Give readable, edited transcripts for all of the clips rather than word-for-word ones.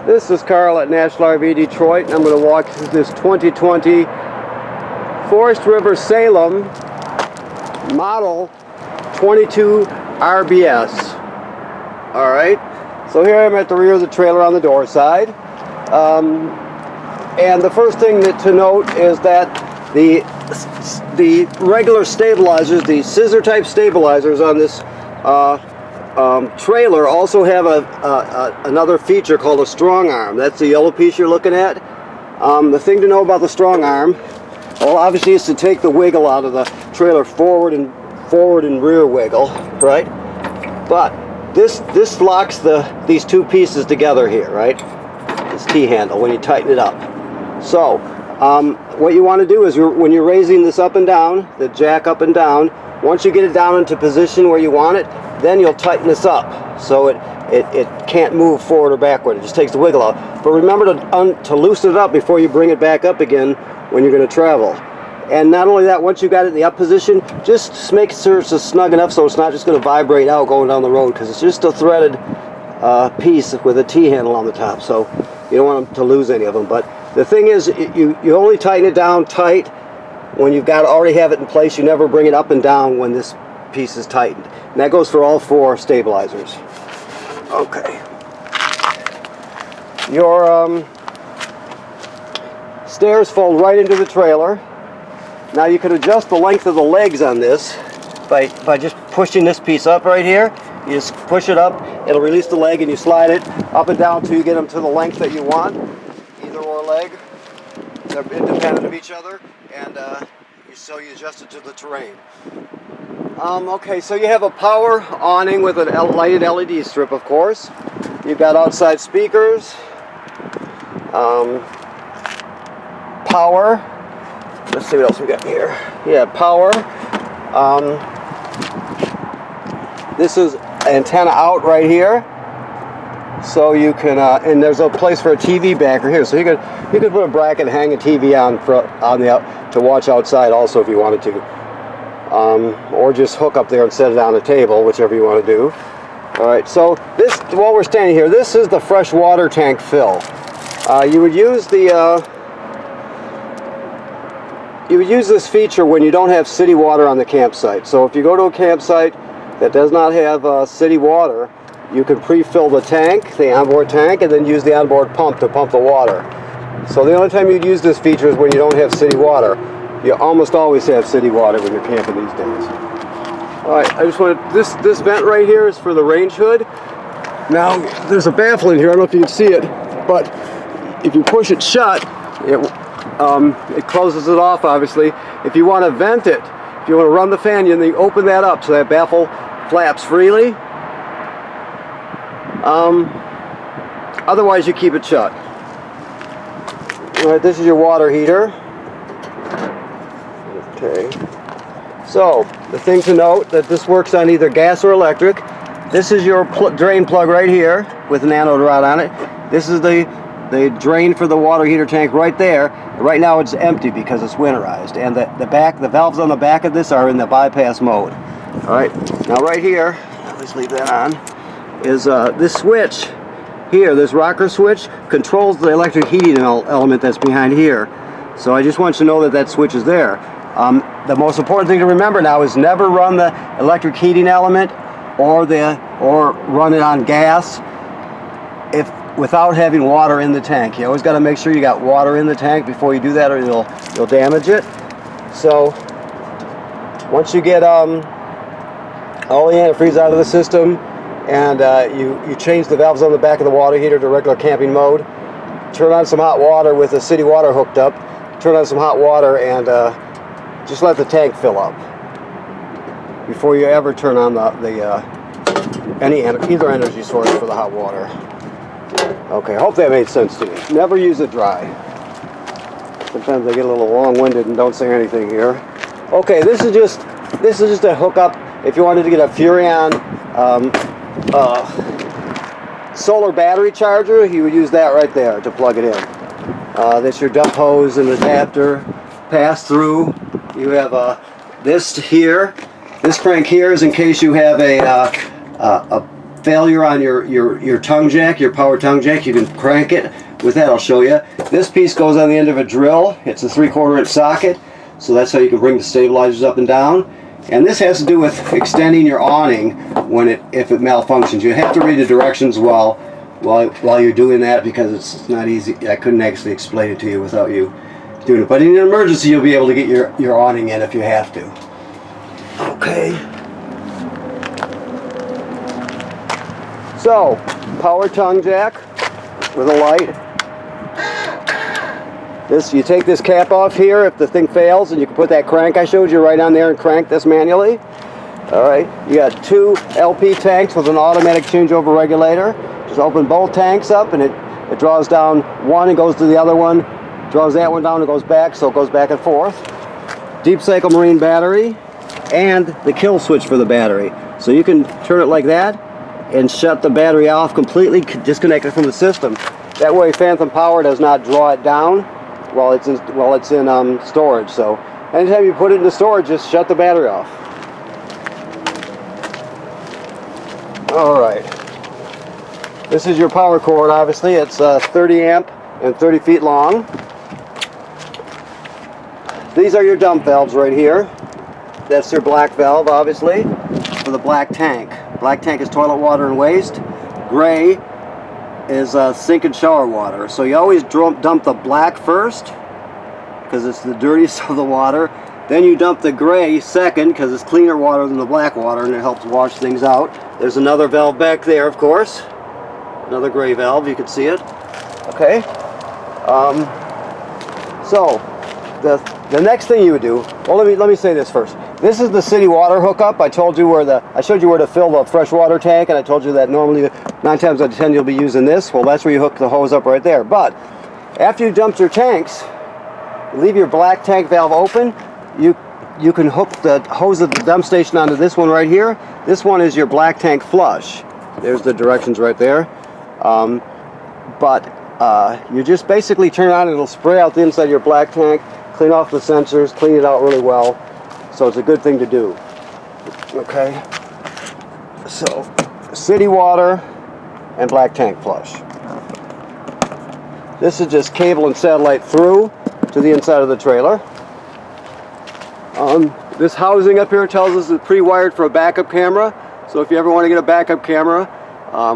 This is Carl at National RV Detroit, and I'm going to walk through this 2020 Forest River Salem model 22 RBS. Alright, so here I'm at the rear of the trailer on the door side. And the first thing to note is that the regular stabilizers, the scissor type stabilizers on this trailer also have another feature called a strong arm. That's the yellow piece you're looking at. The thing to know about the strong arm, well, obviously is to take the wiggle out of the trailer forward and rear wiggle, right? But this locks these two pieces together here, right? This T-handle when you tighten it up. So what you want to do is when you're raising this up and down, the jack up and down, once you get it down into position where you want it, then you'll tighten this up so it can't move forward or backward. It just takes the wiggle out. But remember to loosen it up before you bring it back up again when you're going to travel. And not only that, once you got it in the up position, just make sure it's just snug enough so it's not just going to vibrate out going down the road, because it's just a threaded piece with a T-handle on the top, so you don't want to lose any of them. But the thing is, you only tighten it down tight when you've already have it in place. You never bring it up and down when this piece is tightened. And that goes for all four stabilizers. Okay. Your stairs fold right into the trailer. Now you can adjust the length of the legs on this by just pushing this piece up right here. You just push it up, it'll release the leg, and you slide it up and down until you get them to the length that you want. Either or leg. They're independent of each other, and so you adjust it to the terrain. Okay, so you have a power awning with a lighted LED strip, of course. You've got outside speakers. Power. Let's see what else we got here. Yeah, power. This is antenna out right here. So you can, and there's a place for a TV backer here. So you could put a bracket and hang a TV on to watch outside also if you wanted to, or just hook up there and set it on a table, whichever you want to do. All right. So this, while we're standing here, this is the fresh water tank fill. You would use this feature when you don't have city water on the campsite. So if you go to a campsite that does not have city water, you can pre-fill the tank, the onboard tank, and then use the onboard pump to pump the water. So the only time you'd use this feature is when you don't have city water. You almost always have city water when you're camping these days. Alright, I just wanted, this vent right here is for the range hood. Now, there's a baffle in here, I don't know if you can see it, but if you push it shut, it closes it off, obviously. If you want to vent it, if you want to run the fan, you open that up so that baffle flaps freely. Otherwise you keep it shut. Alright, this is your water heater. Okay. So, the thing to note that this works on either gas or electric. This is your drain plug right here with an anode rod on it. This is the drain for the water heater tank right there. Right now it's empty because it's winterized, and the valves on the back of this are in the bypass mode. Alright, now right here, let's leave that on, is this switch here, this rocker switch, controls the electric heating element that's behind here. So I just want you to know that switch is there. The most important thing to remember now is never run the electric heating element or run it on gas without having water in the tank. You always got to make sure you got water in the tank before you do that, or you'll damage it. So once you get all the antifreeze out of the system, and you change the valves on the back of the water heater to regular camping mode, turn on some hot water with the city water hooked up, turn on some hot water, and just let the tank fill up before you ever turn on either energy source for the hot water. Okay, I hope that made sense to you. Never use it dry. Sometimes I get a little long-winded and don't say anything here. Okay, this is just a hookup. If you wanted to get a Furrion solar battery charger, you would use that right there to plug it in. That's your dump hose and adapter pass-through. You have this here. This crank here is in case you have a failure on your tongue jack, your power tongue jack, you can crank it. With that, I'll show you. This piece goes on the end of a drill. It's a 3/4 inch socket, so that's how you can bring the stabilizers up and down. And this has to do with extending your awning if it malfunctions. You have to read the directions while you're doing that, because it's not easy. I couldn't actually explain it to you without you doing it. But in an emergency, you'll be able to get your awning in if you have to. Okay. So, power tongue jack with a light. You take this cap off here if the thing fails, and you can put that crank I showed you right on there and crank this manually. Alright, you got 2 LP tanks with an automatic changeover regulator. Just open both tanks up, and it draws down one and goes to the other one, draws that one down and goes back, so it goes back and forth. Deep cycle marine battery, and the kill switch for the battery. So you can turn it like that and shut the battery off completely, disconnect it from the system. That way phantom power does not draw it down while it's in storage. So anytime you put it into storage, just shut the battery off. Alright, this is your power cord. Obviously it's 30 amp and 30 feet long. These are your dump valves right here. That's your black valve, obviously, for the black tank. Black tank is toilet water and waste. Gray is sink and shower water. So you always dump the black first, because it's the dirtiest of the water. Then you dump the gray second, because it's cleaner water than the black water, and it helps wash things out. There's another valve back there, of course. Another gray valve, you can see it. Okay. So the next thing you would do, well, let me say this first. This is the city water hookup. I showed you where to fill the fresh water tank, and I told you that normally 9 times out of 10 you'll be using this. Well, that's where you hook the hose up right there. But after you dumped your tanks, leave your black tank valve open. You can hook the hose of the dump station onto this one right here. This one is your black tank flush. There's the directions right there. You just basically turn it on, and it'll spray out the inside of your black tank, clean off the sensors, clean it out really well. So it's a good thing to do. Okay. So, city water and black tank flush. This is just cable and satellite through to the inside of the trailer. This housing up here tells us it's pre-wired for a backup camera. So if you ever want to get a backup camera,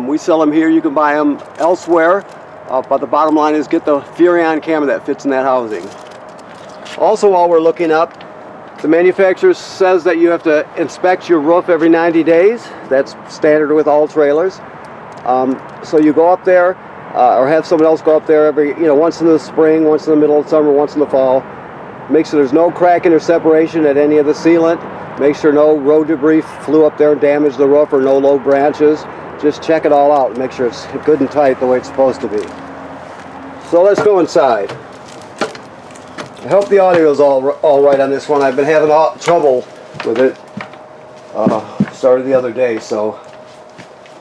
we sell them here. You can buy them elsewhere. But the bottom line is, get the Furion camera that fits in that housing. Also, while we're looking up, the manufacturer says that you have to inspect your roof every 90 days. That's standard with all trailers. So you go up there, or have someone else go up there once in the spring, once in the middle of summer, once in the fall. Make sure there's no cracking or separation at any of the sealant. Make sure no road debris flew up there and damaged the roof, or no low branches. Just check it all out and make sure it's good and tight the way it's supposed to be. So let's go inside. I hope the audio is all right on this one. I've been having trouble with it. Started the other day, so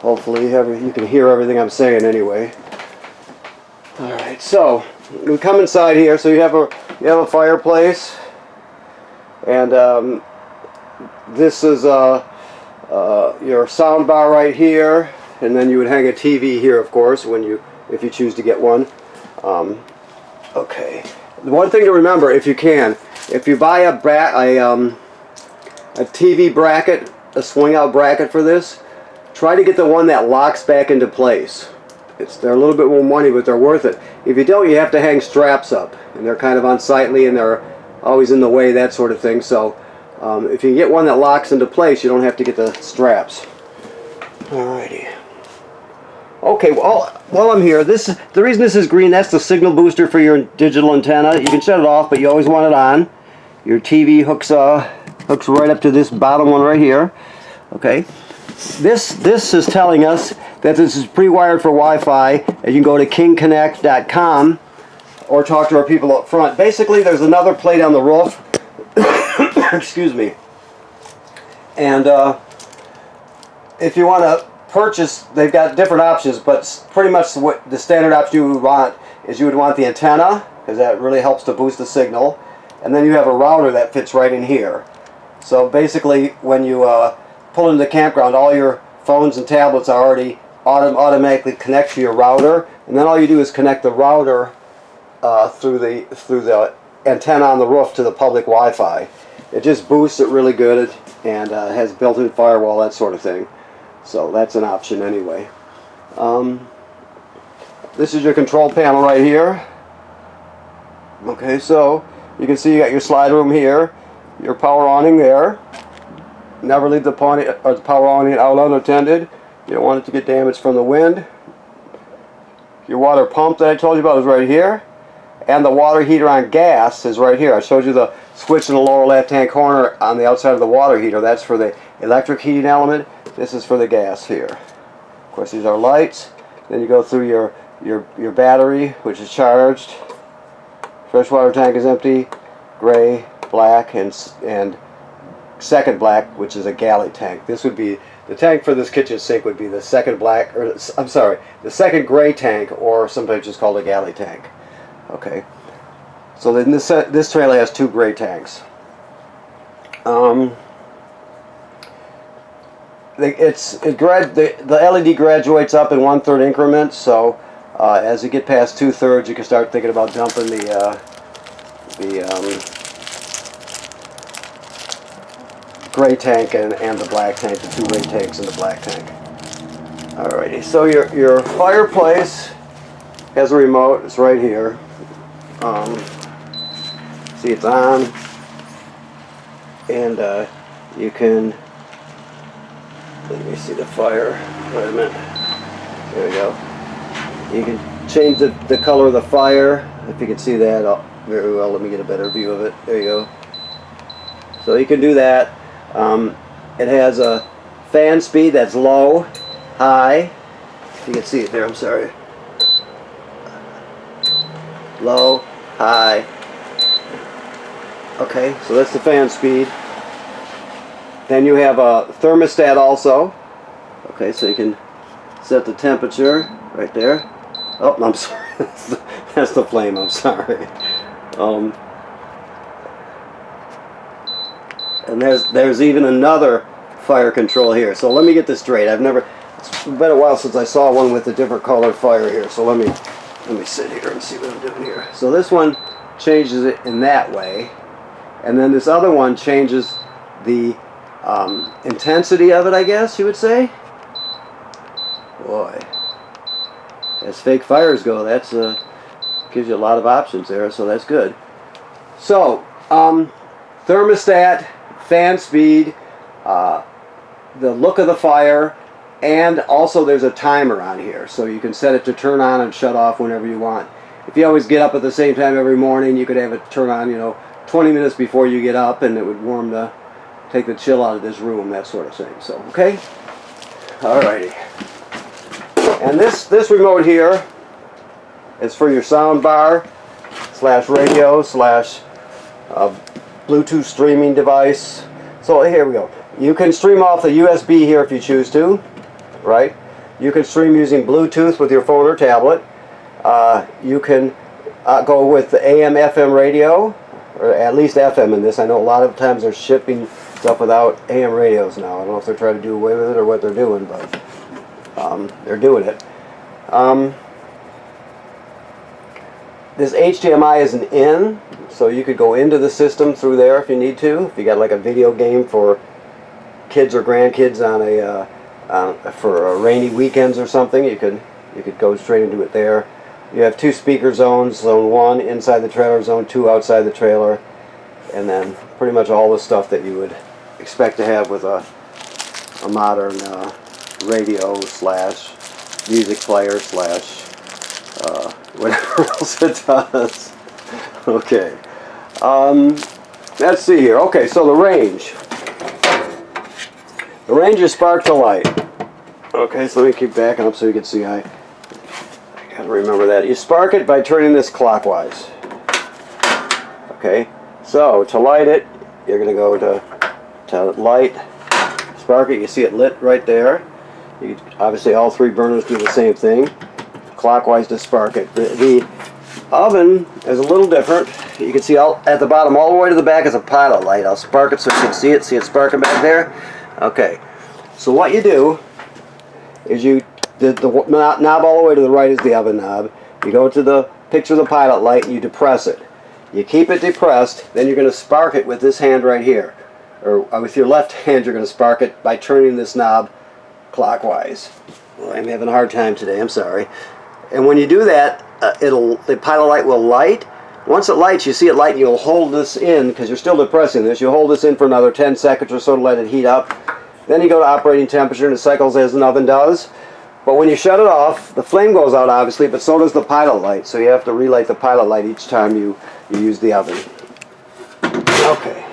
hopefully you can hear everything I'm saying anyway. Alright, so we come inside here. So you have a fireplace, and this is your sound bar right here, and then you would hang a TV here, of course, if you choose to get one. Okay. The one thing to remember, if you buy a TV bracket, a swing-out bracket for this, try to get the one that locks back into place. They're a little bit more money, but they're worth it. If you don't, you have to hang straps up, and they're kind of unsightly, and they're always in the way, that sort of thing. So if you get one that locks into place, you don't have to get the straps. Alrighty. Okay, well, while I'm here, the reason this is green, that's the signal booster for your digital antenna. You can shut it off, but you always want it on. Your TV hooks right up to this bottom one right here. Okay. This is telling us that this is pre-wired for Wi-Fi, and you can go to kingconnect.com or talk to our people up front. Basically, there's another plate on the roof. Excuse me. And if you want to purchase, they've got different options, but pretty much what the standard option you would want is you would want the antenna, because that really helps to boost the signal, and then you have a router that fits right in here. So basically, when you pull into the campground, all your phones and tablets are already automatically connect to your router, and then all you do is connect the router through the antenna on the roof to the public Wi-Fi. It just boosts it really good, and has built-in firewall, that sort of thing. So that's an option anyway. This is your control panel right here. Okay, so you can see you got your slide room here, your power awning there. Never leave the power awning out unattended. You don't want it to get damaged from the wind. Your water pump that I told you about is right here. And the water heater on gas is right here. I showed you the switch in the lower left-hand corner on the outside of the water heater. That's for the electric heating element. This is for the gas here. Of course, these are lights. Then you go through your battery, which is charged. Freshwater tank is empty. Gray, black, and second black, which is a galley tank. This would be the tank for this kitchen sink. Would be the second black, or I'm sorry, the second gray tank, or sometimes just called a galley tank. Okay, so then this trailer has 2 gray tanks. The LED graduates up in 1/3 increments. So as you get past 2/3, you can start thinking about dumping the gray tank and the black tank, the 2 gray tanks and the black tank. Alrighty, so your fireplace has a remote. It's right here. See, it's on, and you can, let me see the fire. Wait a minute. There we go. You can change the color of the fire. If you can see that very well, let me get a better view of it. There you go. So you can do that. It has a fan speed that's low, high. If you can see it there, I'm sorry. Low, high. Okay, so that's the fan speed. Then you have a thermostat also. Okay, so you can set the temperature right there. Oh, I'm sorry. That's the flame, I'm sorry. And there's even another fire control here. So let me get this straight. It's been a while since I saw one with a different colored fire here. So let me sit here and see what I'm doing here. So this one changes it in that way, and then this other one changes the intensity of it, I guess you would say. Boy, as fake fires go, that's gives you a lot of options there, so that's good. So thermostat, fan speed, the look of the fire, and also there's a timer on here, so you can set it to turn on and shut off whenever you want. If you always get up at the same time every morning, you could have it turn on, 20 minutes before you get up, and it would take the chill out of this room, that sort of thing. So, okay? Alrighty. And this remote here is for your sound bar / radio / Bluetooth streaming device. So here we go. You can stream off the USB here if you choose to, right? You can stream using Bluetooth with your phone or tablet. You can go with the AM/FM radio, or at least FM in this. I know a lot of times they're shipping stuff without AM radios now. I don't know if they're trying to do away with it or what they're doing, but they're doing it. This HDMI is an in, so you could go into the system through there if you need to. If you got like a video game for kids or grandkids for rainy weekends or something, you could go straight into it there. You have 2 speaker zones, zone 1 inside the trailer, zone 2 outside the trailer, and then pretty much all the stuff that you would expect to have with a modern radio / music player / whatever else it does. Okay. Let's see here. Okay, so the range. The range is spark to light. Okay, so let me keep backing up so you can see. I gotta remember that. You spark it by turning this clockwise. Okay, so to light it, you're gonna go to light, spark it. You see it lit right there. Obviously, all 3 burners do the same thing. Clockwise to spark it. The oven is a little different. You can see at the bottom all the way to the back is a pilot light. I'll spark it so you can see it. See it sparking back there? Okay. So what you do is the knob all the way to the right is the oven knob. You go to the picture of the pilot light and you depress it. You keep it depressed, then you're going to spark it with this hand right here. Or with your left hand you're going to spark it by turning this knob clockwise. Well, I'm having a hard time today, I'm sorry. And when you do that, the pilot light will light. Once it lights, you see it light, and you'll hold this in, because you're still depressing this, you'll hold this in for another 10 seconds or so to let it heat up. Then you go to operating temperature, and it cycles as an oven does. But when you shut it off, the flame goes out obviously, but so does the pilot light. So you have to relight the pilot light each time you use the oven. Okay.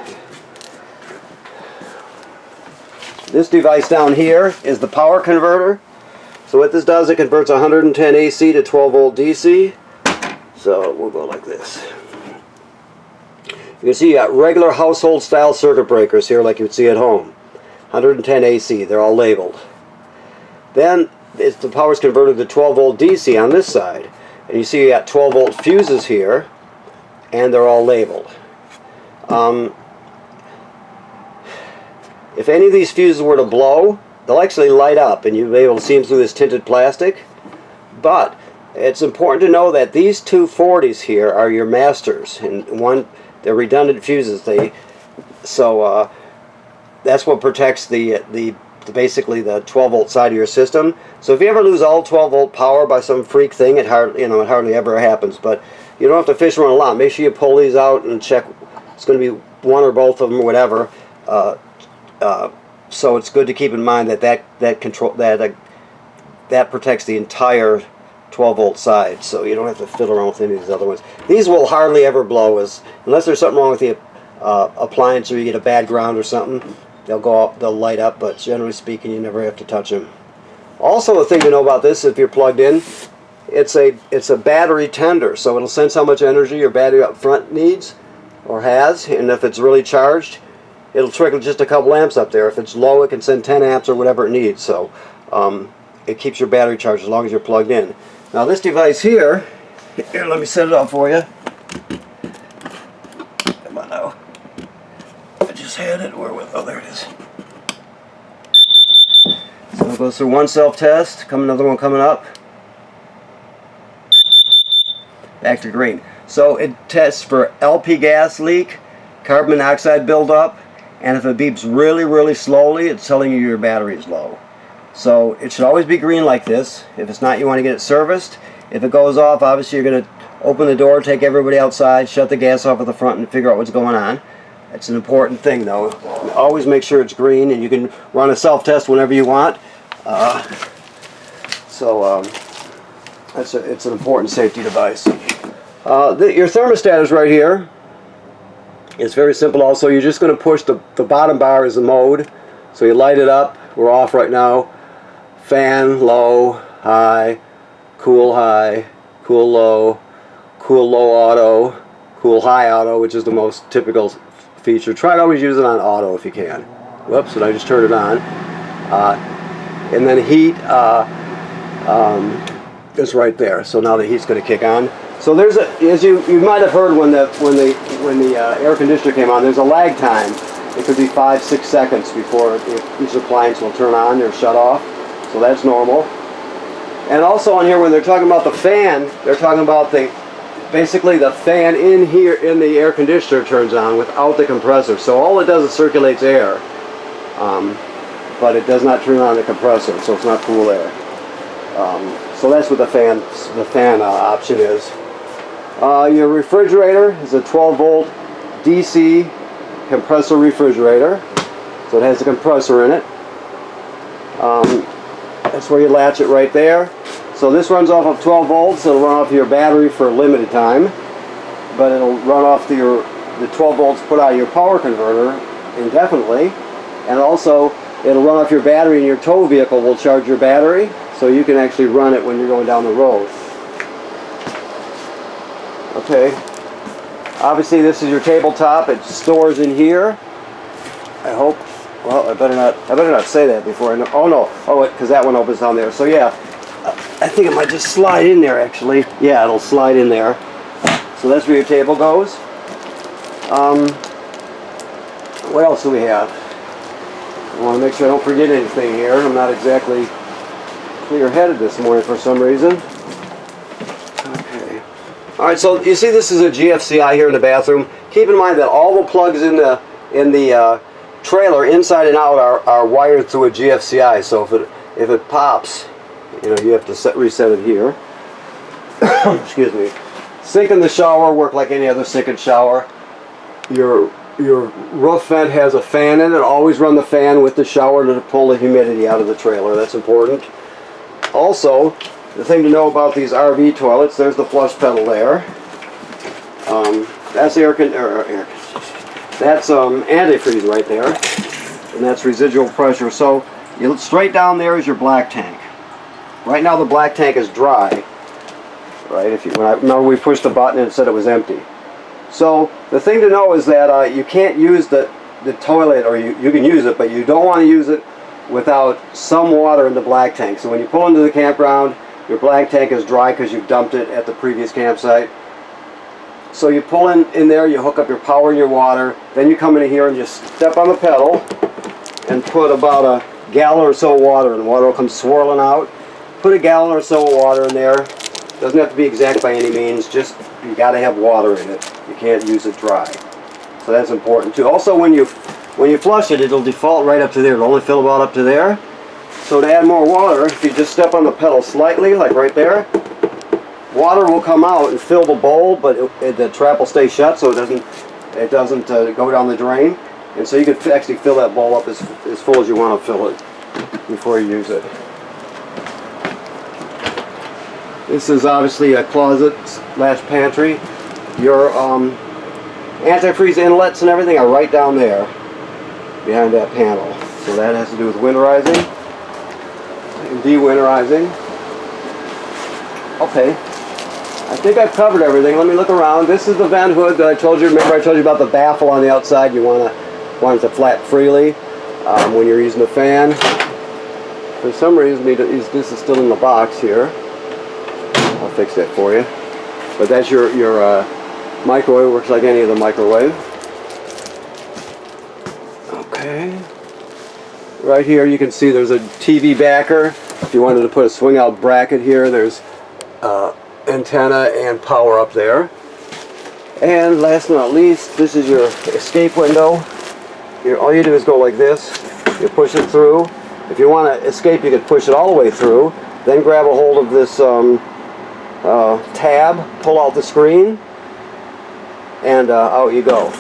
This device down here is the power converter. So what this does, it converts 110 AC to 12 volt DC. So we'll go like this. You can see you got regular household style circuit breakers here like you would see at home. 110 AC, they're all labeled. Then the power's converted to 12 volt DC on this side. And you see you got 12 volt fuses here, and they're all labeled. If any of these fuses were to blow, they'll actually light up and you'll be able to see them through this tinted plastic. But it's important to know that these two 40s here are your masters, and they're redundant fuses. So that's what protects basically the 12 volt side of your system. So if you ever lose all 12 volt power by some freak thing, it hardly ever happens. But you don't have to fish around a lot. Make sure you pull these out and check. It's going to be one or both of them or whatever. So it's good to keep in mind that protects the entire 12 volt side, so you don't have to fiddle around with any of these other ones. These will hardly ever blow, unless there's something wrong with the appliance or you get a bad ground or something. They'll light up, but generally speaking, you never have to touch them. Also, a thing to know about this, if you're plugged in, it's a battery tender, so it'll sense how much energy your battery up front needs or has, and if it's really charged, it'll trickle just a couple amps up there. If it's low, it can send 10 amps or whatever it needs. So it keeps your battery charged as long as you're plugged in. Now this device here, let me set it up for you. Come on now. I just had it. Oh, there it is. So it goes through one self-test. Another one coming up. Back to green. So it tests for LP gas leak, carbon monoxide buildup, and if it beeps really, really slowly, it's telling you your battery is low. So it should always be green like this. If it's not, you want to get it serviced. If it goes off, obviously you're going to open the door, take everybody outside, shut the gas off at the front, and figure out what's going on. It's an important thing, though. Always make sure it's green, and you can run a self-test whenever you want. It's an important safety device. Your thermostat is right here. It's very simple also. You're just going to push the bottom bar is the mode. So you light it up. We're off right now. Fan, low, high, cool low auto, cool high auto, which is the most typical feature. Try to always use it on auto if you can. Whoops, and I just turned it on. And then heat is right there. So now the heat's going to kick on. So there's as you might have heard when the air conditioner came on, there's a lag time. It could be 5-6 seconds before each appliance will turn on or shut off. So that's normal. And also on here, when they're talking about the fan, they're talking about basically the fan in here in the air conditioner turns on without the compressor. So all it does is circulates air, but it does not turn on the compressor, so it's not cool air. So that's what the fan option is. Your refrigerator is a 12 volt DC compressor refrigerator, so it has a compressor in it. That's where you latch it right there. So this runs off of 12 volts. It'll run off your battery for a limited time, but it'll run off the 12 volts put out of your power converter indefinitely, and also it'll run off your battery, and your tow vehicle will charge your battery, so you can actually run it when you're going down the road. Okay. Obviously, this is your tabletop. It stores in here. I hope. Well, I better not say that before I know. Oh no. Oh, because that one opens down there. So yeah, I think it might just slide in there. Actually, yeah, it'll slide in there. So that's where your table goes. What else do we have? I want to make sure I don't forget anything here. I'm not exactly clear-headed this morning for some reason. Okay. All right, so you see this is a GFCI here in the bathroom. Keep in mind that all the plugs in the trailer, inside and out, are wired through a GFCI. So if it pops, you know, you have to reset it here. Excuse me. Sink in the shower work like any other sink and shower. Your roof vent has a fan in it. Always run the fan with the shower to pull the humidity out of the trailer. That's important. Also, the thing to know about these RV toilets, there's the flush pedal there. That's that's antifreeze right there, and that's residual pressure. So you look straight down there is your black tank. Right now the black tank is dry. Right? Remember we pushed the button and it said it was empty. So the thing to know is that you can't use the toilet, or you can use it, but you don't want to use it without some water in the black tank. So when you pull into the campground, your black tank is dry because you've dumped it at the previous campsite. So you pull in there, you hook up your power and your water, then you come in here and just step on the pedal and put about a gallon or so of water, and the water will come swirling out. Put a gallon or so of water in there. Doesn't have to be exact by any means, just you got to have water in it. You can't use it dry. So that's important too. Also, when you flush it, it'll default right up to there. It'll only fill about up to there. So to add more water, if you just step on the pedal slightly, like right there, water will come out and fill the bowl, but the trap will stay shut, so it doesn't go down the drain. And so you could actually fill that bowl up as full as you want to fill it before you use it. This is obviously a closet / pantry. Your antifreeze inlets and everything are right down there behind that panel. So that has to do with winterizing and de-winterizing. Okay, I think I've covered everything. Let me look around. This is the vent hood that I told you. Remember I told you about the baffle on the outside. You want it to flap freely when you're using the fan. For some reason this is still in the box here. I'll fix that for you. But that's your microwave. Works like any other microwave. Okay. Right here you can see there's a TV backer. If you wanted to put a swing out bracket here, there's antenna and power up there. And last but not least, this is your escape window. All you do is go like this. You push it through. If you want to escape, you could push it all the way through. Then grab a hold of this tab, pull out the screen, and out you go.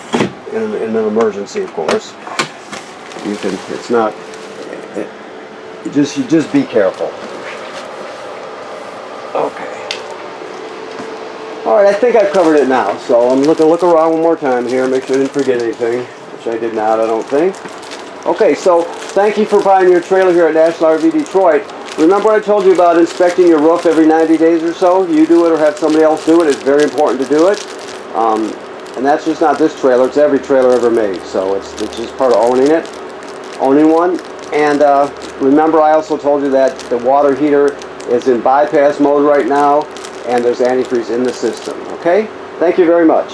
In an emergency, of course. You can. It's not. You just be careful. Okay. All right, I think I've covered it now. So I'm look around one more time here, make sure I didn't forget anything, which I did not, I don't think. Okay, so thank you for buying your trailer here at National RV Detroit. Remember what I told you about inspecting your roof every 90 days or so? You do it or have somebody else do it. It's very important to do it. And that's just not this trailer, it's every trailer ever made. So it's just part of owning one. And remember I also told you that the water heater is in bypass mode right now, and there's antifreeze in the system. Okay? Thank you very much.